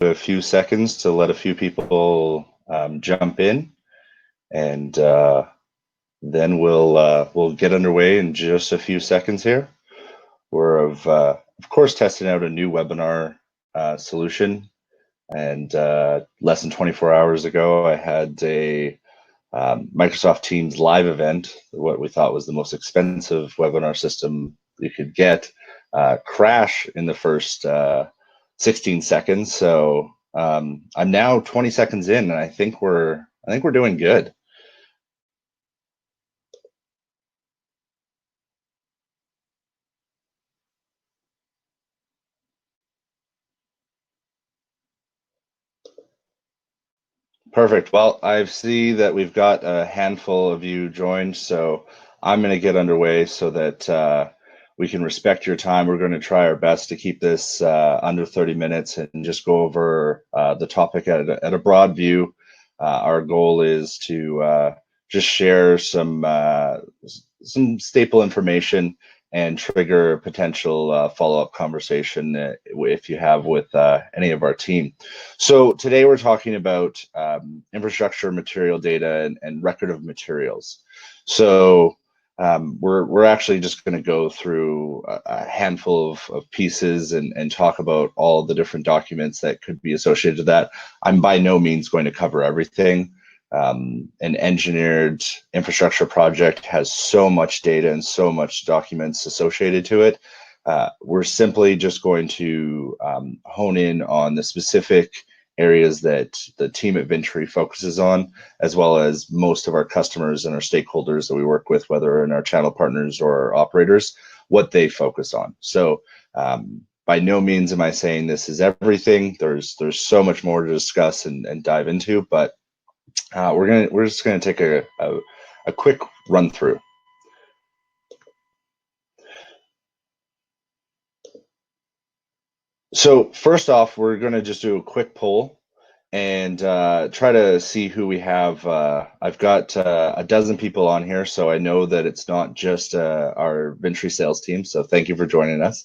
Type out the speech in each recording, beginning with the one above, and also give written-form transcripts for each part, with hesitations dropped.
a few seconds to let a few people jump in, and then we'll get underway in just a few seconds here. We're of course testing out a new webinar solution, and less than 24 hours ago, I had a Microsoft Teams live event, what we thought was the most expensive webinar system you could get, crash in the first 16 seconds. So I'm now 20 seconds in, and I think we're doing good. Perfect. Well, I see that we've got a handful of you joined, so I'm going to get underway so that we can respect your time. We're going to try our best to keep this under 30 minutes and just go over the topic at a broad view. Our goal is to just share some staple information and trigger potential follow-up conversation if you have with any of our team. So today we're talking about infrastructure, material data, and record of materials. So we're actually just going to go through a handful of pieces and talk about all the different documents that could be associated to that. I'm by no means going to cover everything. An engineered infrastructure project has so much data and so much documents associated to it. We're simply just going to hone in on the specific areas that the team at Venturi focuses on, as well as most of our customers and our stakeholders that we work with, whether in our channel partners or our operators, what they focus on. So by no means am I saying this is everything. There's so much more to discuss and dive into, but we're just gonna take a quick run through. So first off, we're gonna just do a quick poll and try to see who we have. I've got a dozen people on here, so I know that it's not just our Venturi sales team. So thank you for joining us.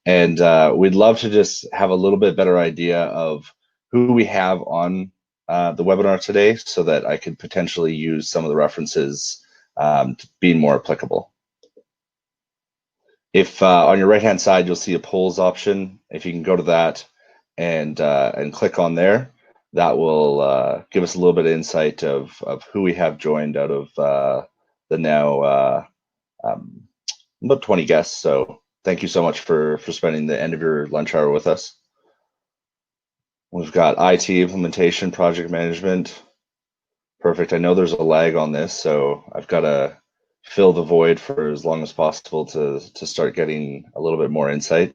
And we'd love to just have a little bit better idea of who we have on the webinar today, so that I could potentially use some of the references to be more applicable. If on your right-hand side, you'll see a polls option. If you can go to that and click on there, that will give us a little bit of insight of who we have joined out of the now about 20 guests. So thank you so much for spending the end of your lunch hour with us. We've got IT implementation, project management. Perfect. I know there's a lag on this, so I've got to fill the void for as long as possible to start getting a little bit more insight.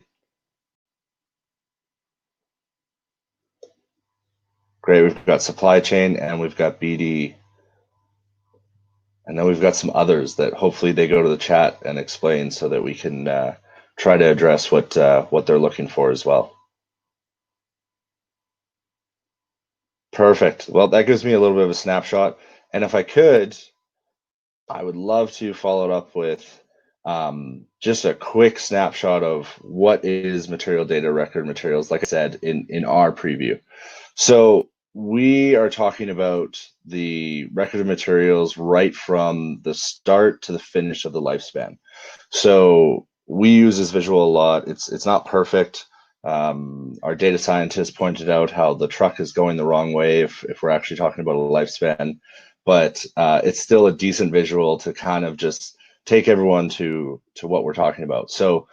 Great. We've got supply chain and we've got BD. And then we've got some others that hopefully they go to the chat and explain so that we can try to address what they're looking for as well. Perfect. Well, that gives me a little bit of a snapshot. And if I could, I would love to follow it up with just a quick snapshot of what is material data record materials, like I said, in our preview. So we are talking about the record of materials right from the start to the finish of the lifespan. So we use this visual a lot. It's not perfect. Our data scientists pointed out how the truck is going the wrong way if we're actually talking about a lifespan, but it's still a decent visual to kind of just take everyone to what we're talking about. So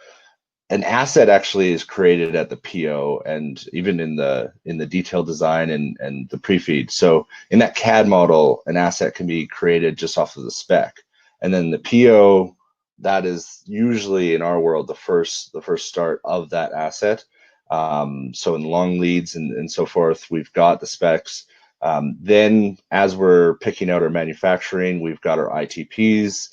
an asset actually is created at the PO and even in the detailed design and the pre-feed. So in that CAD model, an asset can be created just off of the spec, and then the PO, that is usually in our world the first start of that asset. So in long leads and so forth, we've got the specs. Then as we're picking out our manufacturing, we've got our ITPs.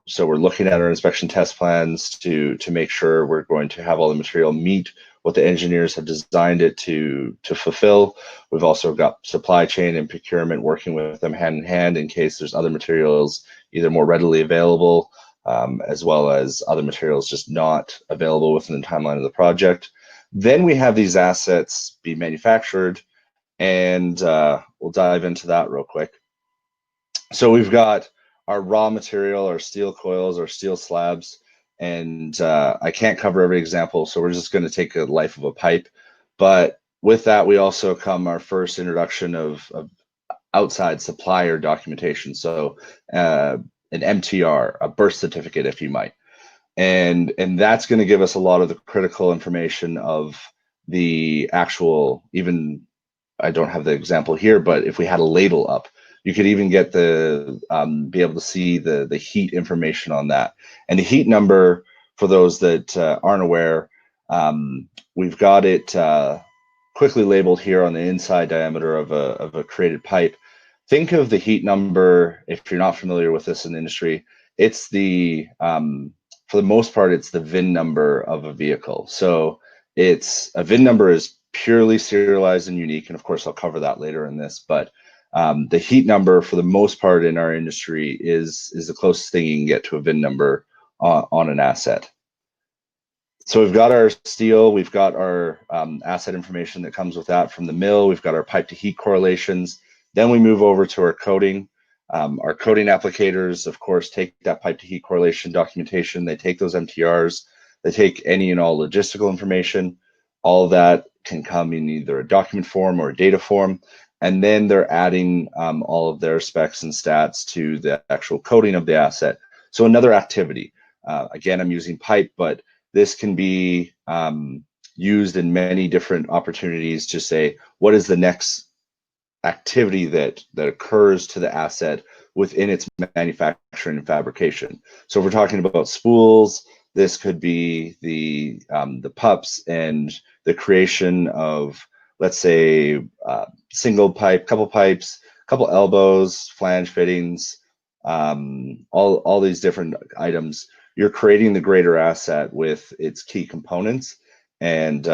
So we're looking at our inspection test plans to make sure we're going to have all the material meet what the engineers have designed it to fulfill. We've also got supply chain and procurement working with them hand in hand in case there's other materials either more readily available, as well as other materials just not available within the timeline of the project. Then we have these assets be manufactured, and we'll dive into that real quick. So we've got our raw material, our steel coils, our steel slabs, and I can't cover every example, so we're just going to take a life of a pipe. But with that, we also come our first introduction of outside supplier documentation. So an MTR, a birth certificate, if you might, and that's going to give us a lot of the critical information of the actual, even I don't have the example here, but if we had a label up, you could even get the be able to see the heat information on that. And the heat number, for those that aren't aware, we've got it quickly labeled here on the inside diameter of a created pipe. Think of the heat number, if you're not familiar with this in the industry, it's the for the most part, it's the VIN number of a vehicle. So it's a VIN number is purely serialized and unique, and of course I'll cover that later in this, but the heat number for the most part in our industry is the closest thing you can get to a VIN number on an asset. So we've got our steel, we've got our asset information that comes with that from the mill, we've got our pipe to heat correlations. Then we move over to our coating. Our coating applicators, of course, take that pipe to heat correlation documentation, they take those MTRs, they take any and all logistical information. All of that can come in either a document form or a data form, and then they're adding all of their specs and stats to the actual coating of the asset. So another activity. Again, I'm using pipe, but this can be used in many different opportunities to say, what is the next activity that occurs to the asset within its manufacturing and fabrication? So if we're talking about spools, this could be the pups and the creation of, let's say, single pipe, couple pipes, couple elbows, flange fittings, all these different items. You're creating the greater asset with its key components. And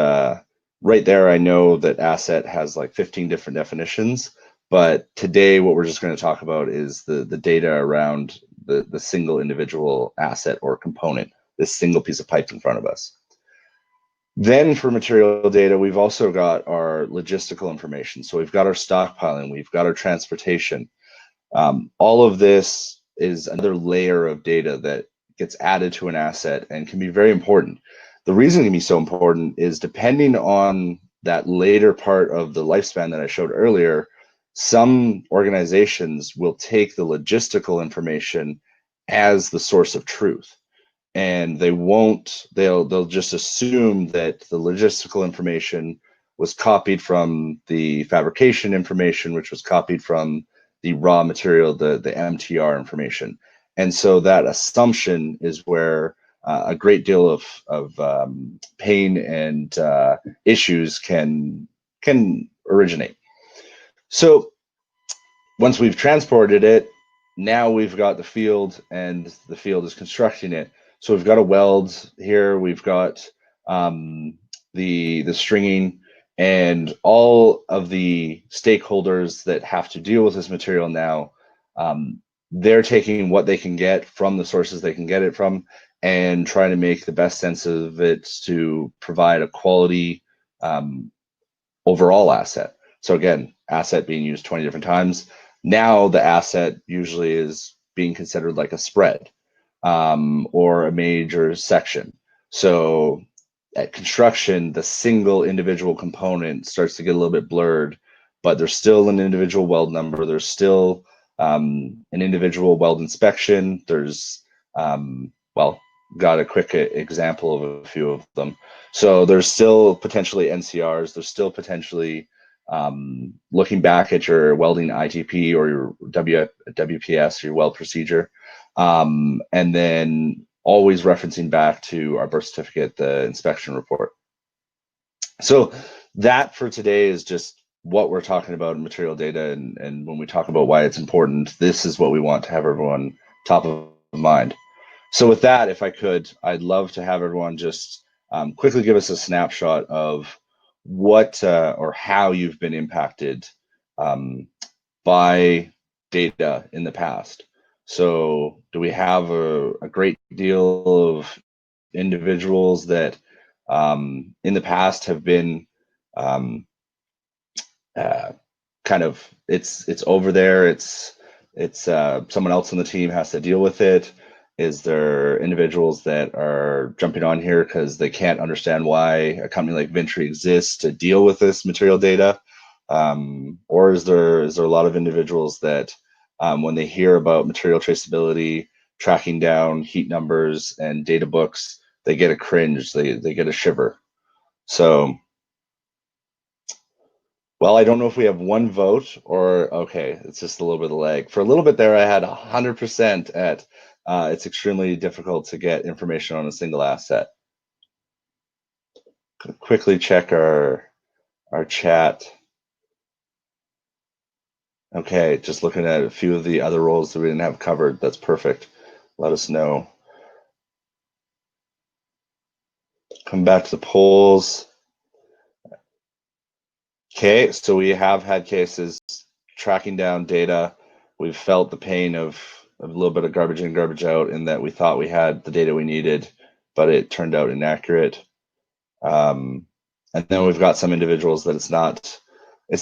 right there, I know that asset has like 15 different definitions, but today what we're just going to talk about is the data around the single individual asset or component, this single piece of pipe in front of us. Then for material data, we've also got our logistical information. So we've got our stockpiling, we've got our transportation. All of this is another layer of data that gets added to an asset and can be very important. The reason it can be so important is depending on that later part of the lifespan that I showed earlier, some organizations will take the logistical information as the source of truth, and they'll just assume that the logistical information was copied from the fabrication information, which was copied from the raw material, the MTR information. And so that assumption is where a great deal of pain and issues can originate. So once we've transported it, now we've got the field, and the field is constructing it. So we've got a weld here, we've got the stringing, and all of the stakeholders that have to deal with this material now, they're taking what they can get from the sources they can get it from and trying to make the best sense of it to provide a quality overall asset. So again, asset being used 20 different times. Now the asset usually is being considered like a spread or a major section. So at construction, the single individual component starts to get a little bit blurred, but there's still an individual weld number. There's still an individual weld inspection. There's, well, got a quick example of a few of them. So there's still potentially NCRs. There's still potentially looking back at your welding ITP or your WPS, your weld procedure, and then always referencing back to our birth certificate, the inspection report. So that for today is just what we're talking about in material data, and when we talk about why it's important, this is what we want to have everyone top of mind. So with that, if I could, I'd love to have everyone just quickly give us a snapshot of what or how you've been impacted by data in the past. So do we have a great deal of individuals that in the past have been kind of it's over there. It's someone else on the team has to deal with it. Is there individuals that are jumping on here because they can't understand why a company like Ventry exists to deal with this material data? Or is there a lot of individuals that when they hear about material traceability, tracking down heat numbers and data books, they get a cringe, they get a shiver. So, well, I don't know if we have one vote or okay, it's just a little bit of lag. For a little bit there, I had 100% at it's extremely difficult to get information on a single asset. Quickly check our chat. Okay, just looking at a few of the other roles that we didn't have covered. That's perfect. Let us know. Come back to the polls. Okay, so we have had cases tracking down data. We've felt the pain of a little bit of garbage in, garbage out, in that we thought we had the data we needed, but it turned out inaccurate. And then we've got some individuals that it's not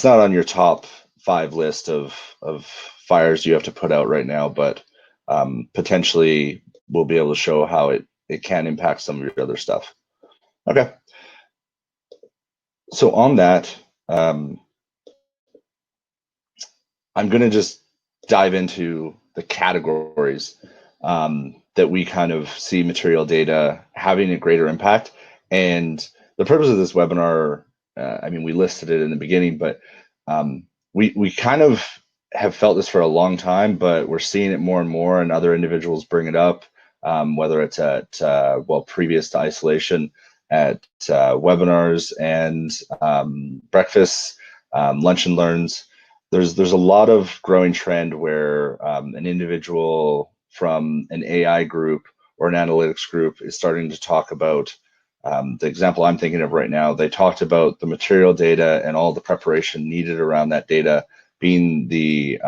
on your top 5 list of fires you have to put out right now, but potentially we'll be able to show how it can impact some of your other stuff. Okay. So on that, I'm going to just dive into the categories that we kind of see material data having a greater impact. And the purpose of this webinar, I mean, we listed it in the beginning, but we kind of have felt this for a long time, but we're seeing it more and more, and other individuals bring it up, whether it's at, previous to isolation, at webinars and breakfasts, lunch and learns. There's a lot of growing trend where an individual from an AI group or an analytics group is starting to talk about the example I'm thinking of right now. They talked about the material data and all the preparation needed around that data being the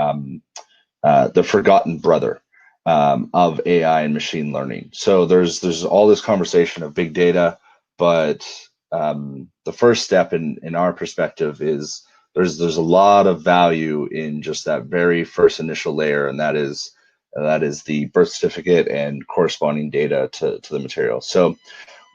forgotten brother of AI and machine learning. So there's all this conversation of big data, but the first step in our perspective is there's a lot of value in just that very first initial layer, and that is the birth certificate and corresponding data to the material. So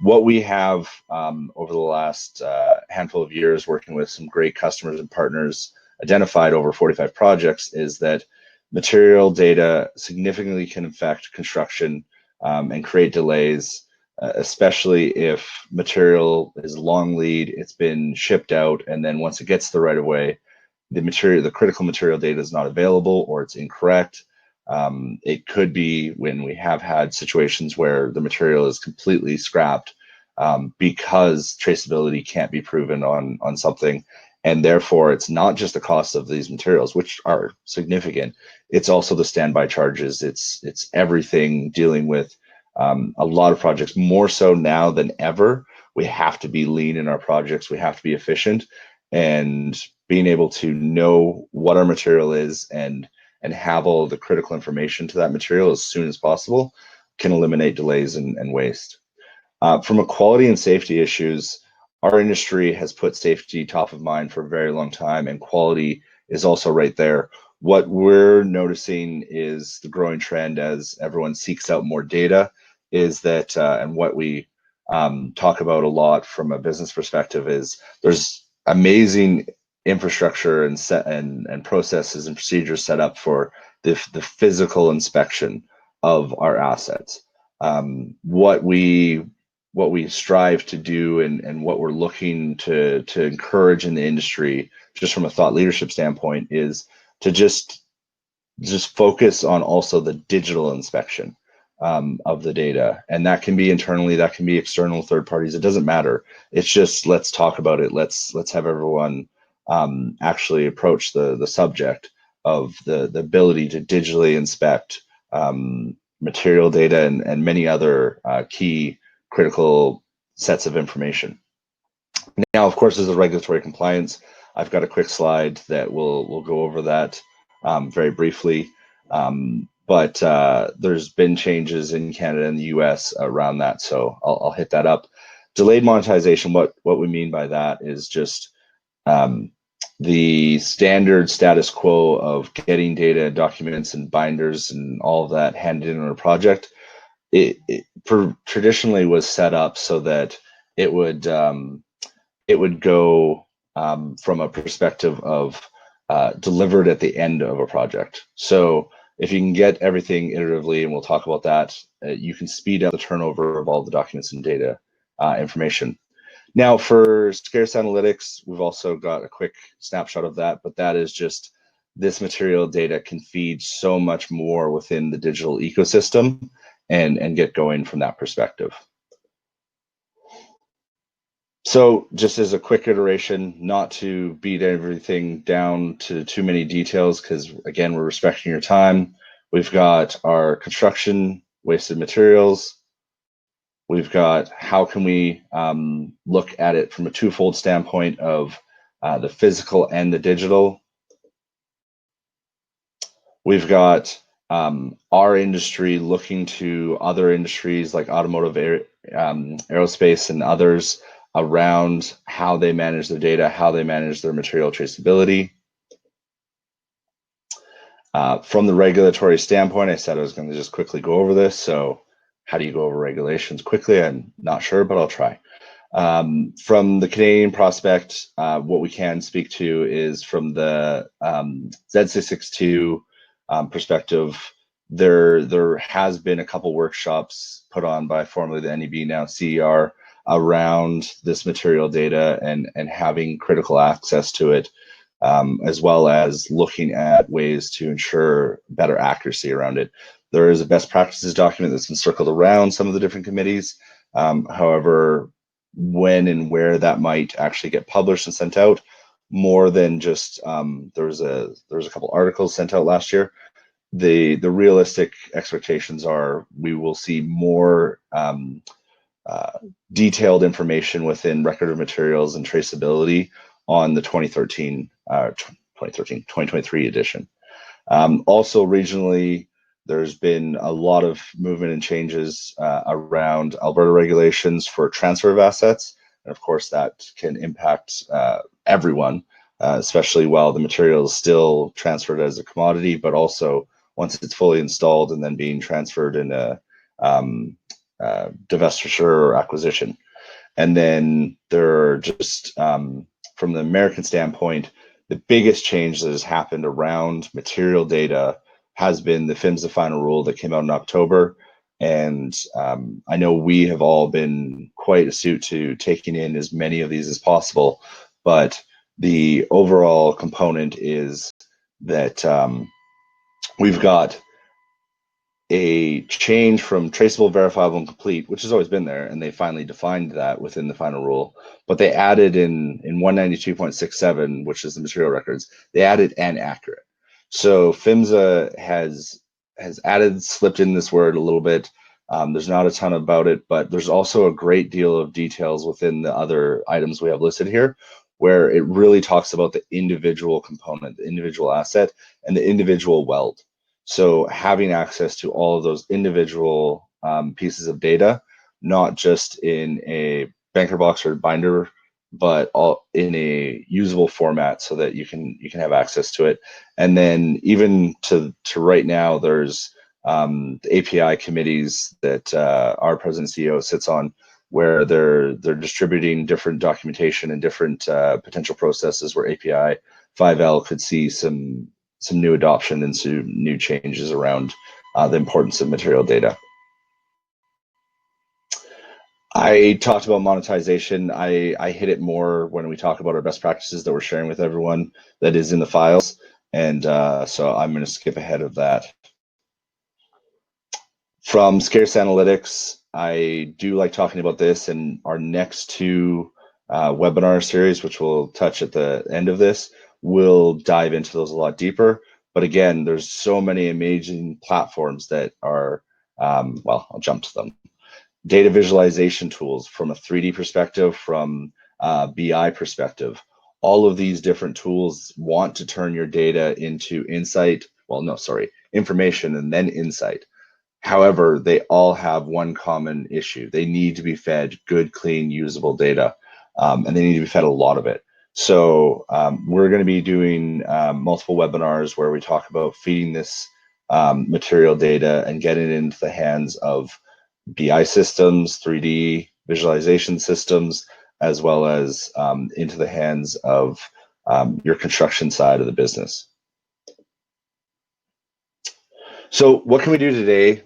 what we have over the last handful of years, working with some great customers and partners, identified over 45 projects, is that material data significantly can affect construction and create delays, especially if material is long lead, it's been shipped out, and then once it gets to the right of way, the critical material data is not available or it's incorrect. It could be when we have had situations where the material is completely scrapped because traceability can't be proven on something. And therefore, it's not just the cost of these materials, which are significant. It's also the standby charges. It's everything dealing with a lot of projects, more so now than ever. We have to be lean in our projects. We have to be efficient, and being able to know what our material is and have all the critical information to that material as soon as possible can eliminate delays and waste. From a quality and safety issues, our industry has put safety top of mind for a very long time, and quality is also right there. What we're noticing is the growing trend as everyone seeks out more data is that, and what we talk about a lot from a business perspective, is there's amazing infrastructure and processes and procedures set up for the physical inspection of our assets. What we strive to do and what we're looking to encourage in the industry, just from a thought leadership standpoint, is to just focus on also the digital inspection of the data. And that can be internally, that can be external, third parties, it doesn't matter. It's just, let's talk about it. Let's have everyone actually approach the subject of the ability to digitally inspect material data and many other key critical sets of information. Now, of course, there's a regulatory compliance. I've got a quick slide that will go over that very briefly. But there's been changes in Canada and the US around that, so I'll hit that up. Delayed monetization, what we mean by that is just the standard status quo of getting data, documents, and binders and all of that handed in on a project. It traditionally was set up so that it would go from a perspective of delivered at the end of a project. So if you can get everything iteratively, and we'll talk about that, you can speed up the turnover of all the documents and data information. Now for Sparse Analytics, we've also got a quick snapshot of that, but that is just this material data can feed so much more within the digital ecosystem and get going from that perspective. So just as a quick iteration, not to beat everything down to too many details, because again, we're respecting your time. We've got our construction wasted materials. We've got how can we look at it from a twofold standpoint of the physical and the digital. We've got our industry looking to other industries like automotive, aerospace, and others around how they manage their data, how they manage their material traceability. From the regulatory standpoint, I said I was going to just quickly go over this. So how do you go over regulations quickly? I'm not sure, but I'll try. From the Canadian prospect, what we can speak to is from the Z662 perspective. There has been a couple workshops put on by formerly the NEB, now CER, around this material data and having critical access to it, as well as looking at ways to ensure better accuracy around it. There is a best practices document that's been circled around some of the different committees. However, when and where that might actually get published and sent out, more than just there was a couple articles sent out last year. The realistic expectations are we will see more detailed information within record of materials and traceability on the 2023 edition. Also regionally, there's been a lot of movement and changes around Alberta regulations for transfer of assets. And of course, that can impact everyone, especially while the material is still transferred as a commodity, but also once it's fully installed and then being transferred in a divestiture or acquisition. And then there are just, from the American standpoint, the biggest change that has happened around material data has been the PHMSA final rule that came out in October. And I know we have all been quite astute to taking in as many of these as possible, but the overall component is that we've got a change from traceable, verifiable, and complete, which has always been there, and they finally defined that within the final rule. But they added in 192.67, which is the material records, they added and accurate. So PHMSA has slipped in this word a little bit. There's not a ton about it, but there's also a great deal of details within the other items we have listed here, where it really talks about the individual component, the individual asset, and the individual weld. So having access to all of those individual pieces of data, not just in a banker box or binder, but all in a usable format so that you can have access to it. And then even to right now, there's the API committees that our president CEO sits on, where they're distributing different documentation and different potential processes where API 5L could see some new adoption and some new changes around the importance of material data. I talked about monetization. I hit it more when we talk about our best practices that we're sharing with everyone that is in the files. And so I'm going to skip ahead of that. From Sparse Analytics, I do like talking about this, and our next two webinar series, which we'll touch at the end of this, we'll dive into those a lot deeper. But again, there's so many amazing platforms that are, well, I'll jump to them. Data visualization tools from a 3D perspective, from a BI perspective. All of these different tools want to turn your data into insight. Well, no, sorry, information and then insight. However, they all have one common issue. They need to be fed good, clean, usable data, and they need to be fed a lot of it. So we're going to be doing multiple webinars where we talk about feeding this material data and getting it into the hands of BI systems, 3D visualization systems, as well as into the hands of your construction side of the business. So what can we do today?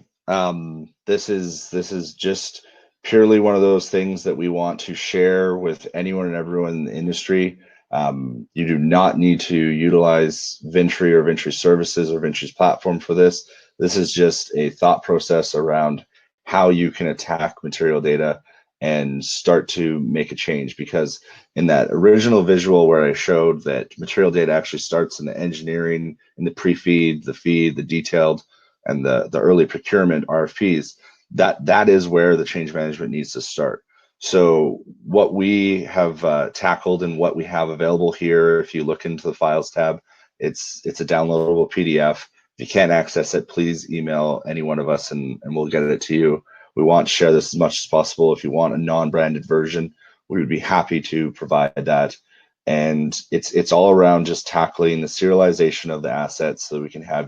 This is just purely one of those things that we want to share with anyone and everyone in the industry. You do not need to utilize Ventry or Ventry services or Ventry's platform for this. This is just a thought process around how you can attack material data and start to make a change. Because in that original visual where I showed that material data actually starts in the engineering, in the pre-feed, the feed, the detailed, and the early procurement RFPs, that is where the change management needs to start. So what we have tackled and what we have available here, if you look into the files tab, it's a downloadable PDF. If you can't access it, please email any one of us and we'll get it to you. We want to share this as much as possible. If you want a non-branded version, we would be happy to provide that. And it's all around just tackling the serialization of the assets so that we can have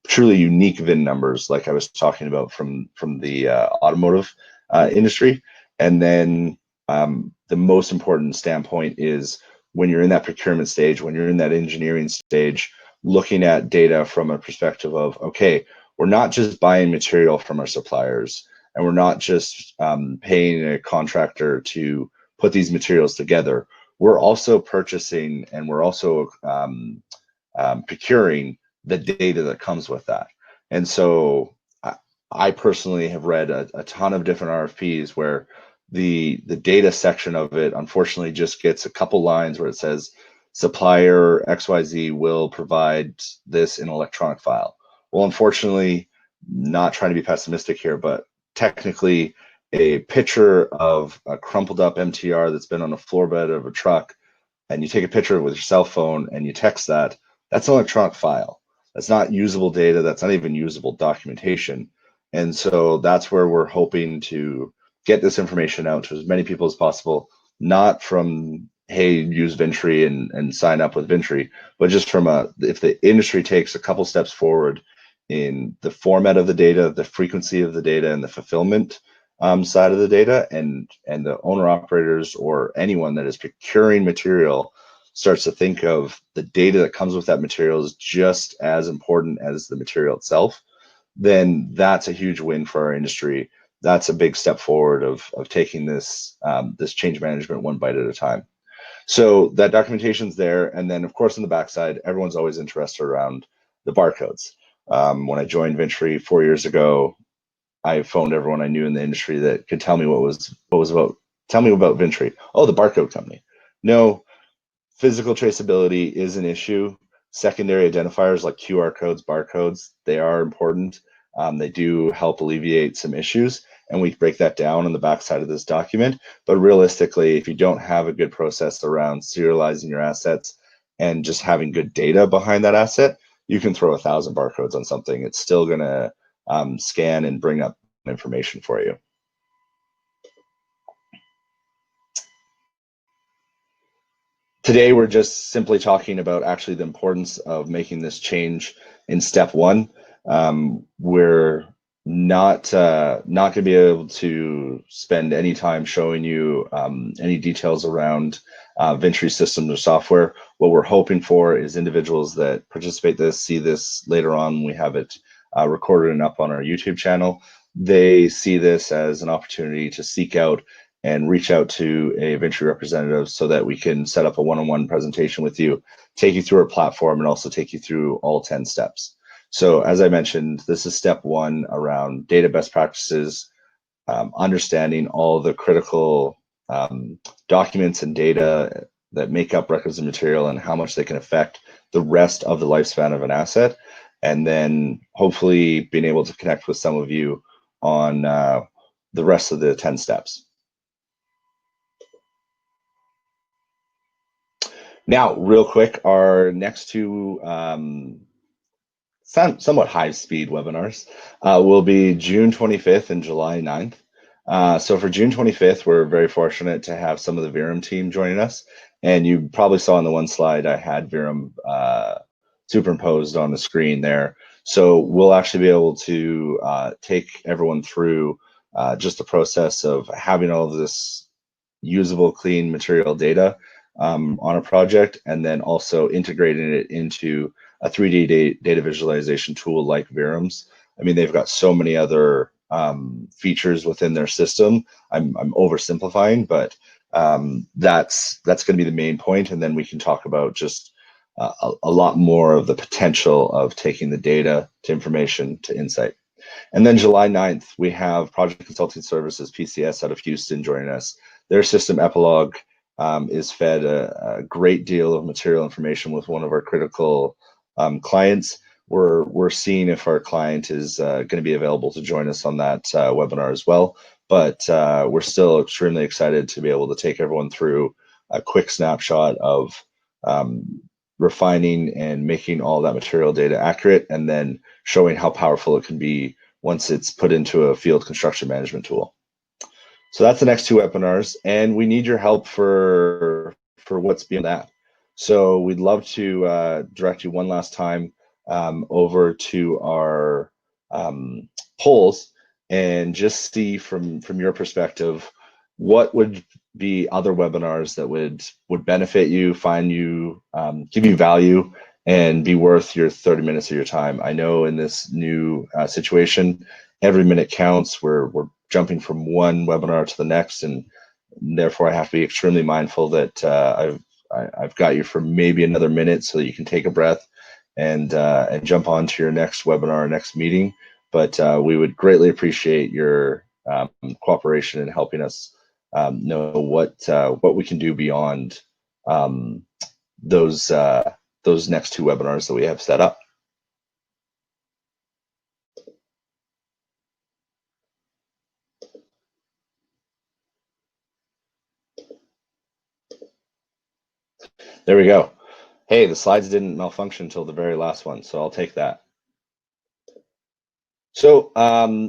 truly unique VIN numbers, like I was talking about from the automotive industry. And then the most important standpoint is when you're in that procurement stage, when you're in that engineering stage, looking at data from a perspective of, okay, we're not just buying material from our suppliers, and we're not just paying a contractor to put these materials together. We're also purchasing and we're also procuring the data that comes with that. And so I personally have read a ton of different RFPs where the data section of it unfortunately just gets a couple lines where it says supplier XYZ will provide this in electronic file. Well, unfortunately, not trying to be pessimistic here, but technically a picture of a crumpled up MTR that's been on the floor bed of a truck, and you take a picture of it with your cell phone and you text that, that's an electronic file. That's not usable data. That's not even usable documentation. And so that's where we're hoping to get this information out to as many people as possible, not from, hey, use Ventry and sign up with Ventry, but just from if the industry takes a couple steps forward in the format of the data, the frequency of the data, and the fulfillment side of the data, and the owner operators or anyone that is procuring material starts to think of the data that comes with that material is just as important as the material itself, then that's a huge win for our industry. That's a big step forward of taking this this change management one bite at a time. So that documentation's there, and then of course on the backside, everyone's always interested around the barcodes. When I joined Ventry 4 years ago, I phoned everyone I knew in the industry that could tell me what was about. Tell me about Ventry. Oh, the barcode company. No, physical traceability is an issue. Secondary identifiers like QR codes, barcodes, they are important. They do help alleviate some issues, and we break that down on the backside of this document. But realistically, if you don't have a good process around serializing your assets and just having good data behind that asset, you can throw 1,000 barcodes on something. It's still going to scan and bring up information for you. Today, we're just simply talking about actually the importance of making this change in step one. We're not going to be able to spend any time showing you any details around Ventry systems or software. What we're hoping for is individuals that participate this, see this later on. We have it recorded and up on our YouTube channel. They see this as an opportunity to seek out and reach out to a Ventry representative so that we can set up a one-on-one presentation with you, take you through our platform, and also take you through all 10 steps. So as I mentioned, this is step one around data best practices, understanding all the critical documents and data that make up records and material and how much they can affect the rest of the lifespan of an asset, and then hopefully being able to connect with some of you on the rest of the 10 steps. Now, real quick, our next two somewhat high-speed webinars will be June 25th and July 9th. So for June 25th, we're very fortunate to have some of the Virum team joining us. And you probably saw on the one slide I had Virum superimposed on the screen there. So we'll actually be able to take everyone through just the process of having all of this usable, clean material data on a project, and then also integrating it into a 3D data visualization tool like Virum's. I mean, they've got so many other features within their system. I'm oversimplifying, but that's going to be the main point, and then we can talk about just a lot more of the potential of taking the data to information to insight. And then July 9th, we have Project Consulting Services, PCS, out of Houston joining us. Their system, Epilogue, is fed a great deal of material information with one of our critical clients. We're seeing if our client is going to be available to join us on that webinar as well. But we're still extremely excited to be able to take everyone through a quick snapshot of refining and making all that material data accurate, and then showing how powerful it can be once it's put into a field construction management tool. So that's the next two webinars, and we need your help for what's beyond that. So we'd love to direct you one last time over to our polls and just see from your perspective what would be other webinars that would benefit you, find you, give you value, and be worth your 30 minutes of your time. I know in this new situation, every minute counts. We're jumping from one webinar to the next, and therefore I have to be extremely mindful that I've got you for maybe another minute so that you can take a breath and jump on to your next webinar or next meeting. But we would greatly appreciate your cooperation in helping us know what we can do beyond those next two webinars that we have set up. There we go. Hey, the slides didn't malfunction until the very last one, so I'll take that. So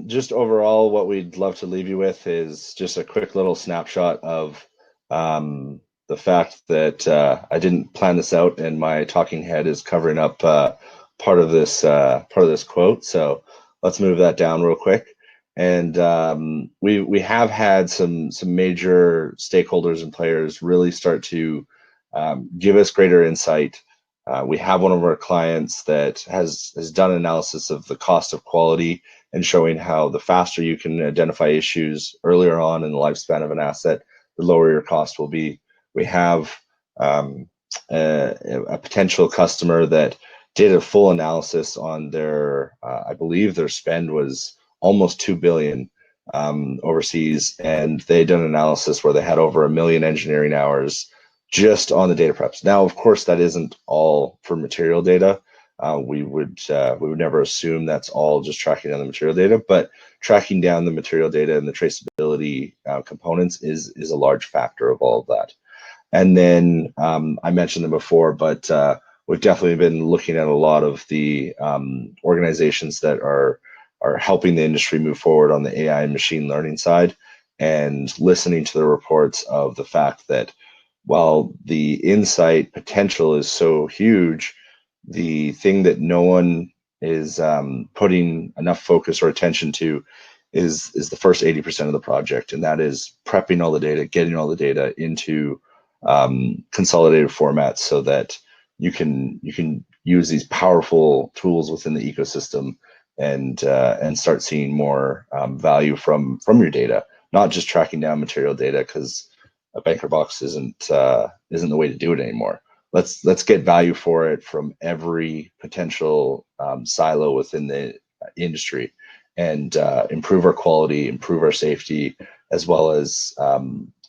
just overall, what we'd love to leave you with is just a quick little snapshot of the fact that I didn't plan this out, and my talking head is covering up part of this quote. So let's move that down real quick. And we have had some major stakeholders and players really start to give us greater insight. We have one of our clients that has done analysis of the cost of quality and showing how the faster you can identify issues earlier on in the lifespan of an asset, the lower your cost will be. We have a potential customer that did a full analysis on their, I believe their spend was almost 2 billion overseas, and they done an analysis where they had over 1 million engineering hours just on the data preps. Now, of course, that isn't all for material data. We would never assume that's all just tracking down the material data, but tracking down the material data and the traceability components is a large factor of all of that. And then I mentioned them before, but we've definitely been looking at a lot of the organizations that are helping the industry move forward on the AI and machine learning side, and listening to the reports of the fact that while the insight potential is so huge, the thing that no one is putting enough focus or attention to is the first 80% of the project, and that is prepping all the data, getting all the data into consolidated formats so that you can use these powerful tools within the ecosystem and start seeing more value from your data, not just tracking down material data, because a banker box isn't the way to do it anymore. Let's get value for it from every potential silo within the industry, and improve our quality, improve our safety, as well as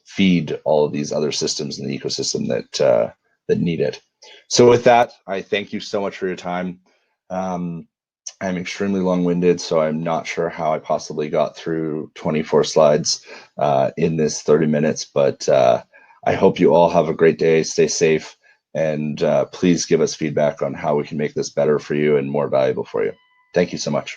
feed all of these other systems in the ecosystem that need it. So with that, I thank you so much for your time. I'm extremely long-winded, so I'm not sure how I possibly got through 24 slides in this 30 minutes, but I hope you all have a great day. Stay safe, And please give us feedback on how we can make this better for you and more valuable for you. Thank you so much.